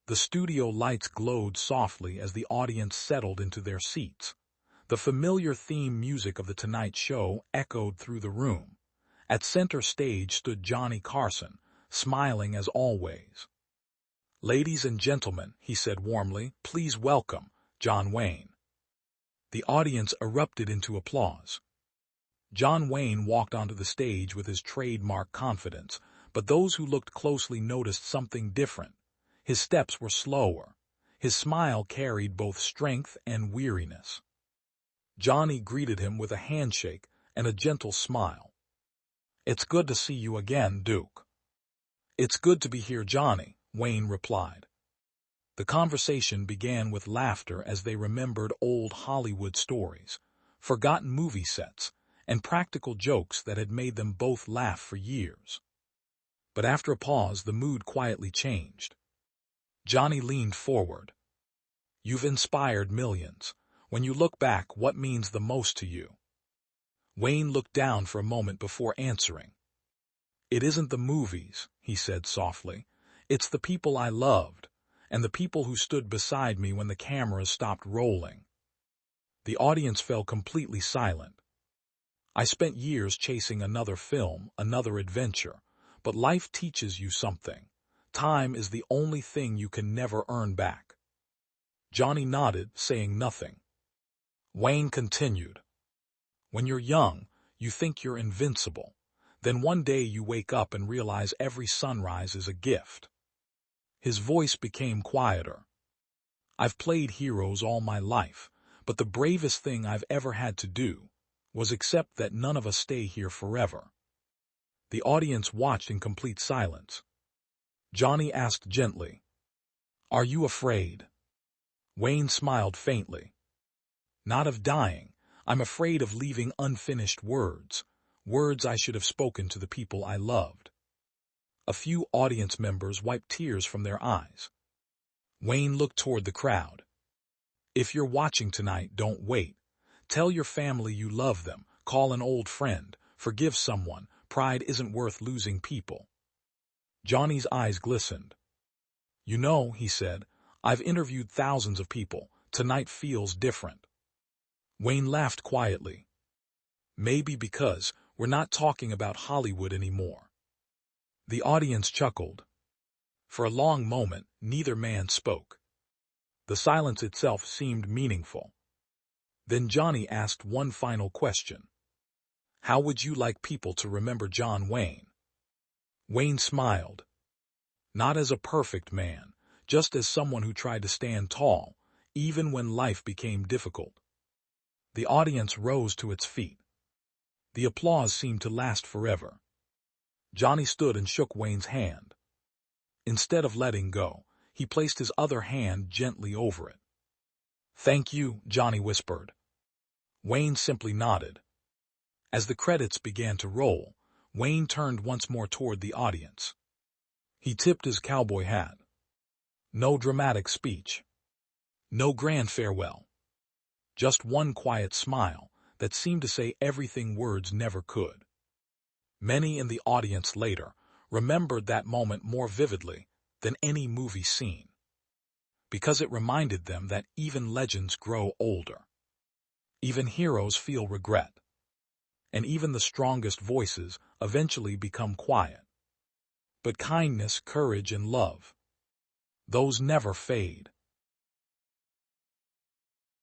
The studio lights glowed softly as the audience settled into their seats. The familiar theme music of The Tonight Show echoed through the room. At center stage stood Johnny Carson, smiling as always. "Ladies and gentlemen," he said warmly, "please welcome John Wayne." The audience erupted into applause. John Wayne walked onto the stage with his trademark confidence, but those who looked closely noticed something different. His steps were slower. His smile carried both strength and weariness. Johnny greeted him with a handshake and a gentle smile. "It's good to see you again, Duke." "It's good to be here, Johnny," Wayne replied. The conversation began with laughter as they remembered old Hollywood stories, forgotten movie sets, and practical jokes that had made them both laugh for years. But after a pause, the mood quietly changed. Johnny leaned forward. "You've inspired millions. When you look back, what means the most to you?" Wayne looked down for a moment before answering. "It isn't the movies," he said softly. "It's the people I loved, and the people who stood beside me when the cameras stopped rolling." The audience fell completely silent. "I spent years chasing another film, another adventure, but life teaches you something. Time is the only thing you can never earn back." Johnny nodded, saying nothing. Wayne continued. "When you're young, you think you're invincible. Then one day you wake up and realize every sunrise is a gift." His voice became quieter. "I've played heroes all my life, but the bravest thing I've ever had to do was accept that none of us stay here forever." The audience watched in complete silence. Johnny asked gently, "Are you afraid?" Wayne smiled faintly. "Not of dying. I'm afraid of leaving unfinished words, words I should have spoken to the people I loved." A few audience members wiped tears from their eyes. Wayne looked toward the crowd. "If you're watching tonight, don't wait. Tell your family you love them, call an old friend, forgive someone. Pride isn't worth losing people." Johnny's eyes glistened. "You know," he said, "I've interviewed thousands of people. Tonight feels different." Wayne laughed quietly. "Maybe because we're not talking about Hollywood anymore." The audience chuckled. For a long moment, neither man spoke. The silence itself seemed meaningful. Then Johnny asked one final question. "How would you like people to remember John Wayne?" Wayne smiled. "Not as a perfect man, just as someone who tried to stand tall, even when life became difficult." The audience rose to its feet. The applause seemed to last forever. Johnny stood and shook Wayne's hand. Instead of letting go, he placed his other hand gently over it. "Thank you," Johnny whispered. Wayne simply nodded. As the credits began to roll, Wayne turned once more toward the audience. He tipped his cowboy hat. No dramatic speech. No grand farewell. Just one quiet smile that seemed to say everything words never could. Many in the audience later remembered that moment more vividly than any movie scene, because it reminded them that even legends grow older. Even heroes feel regret. And even the strongest voices eventually become quiet. But kindness, courage, and love, those never fade.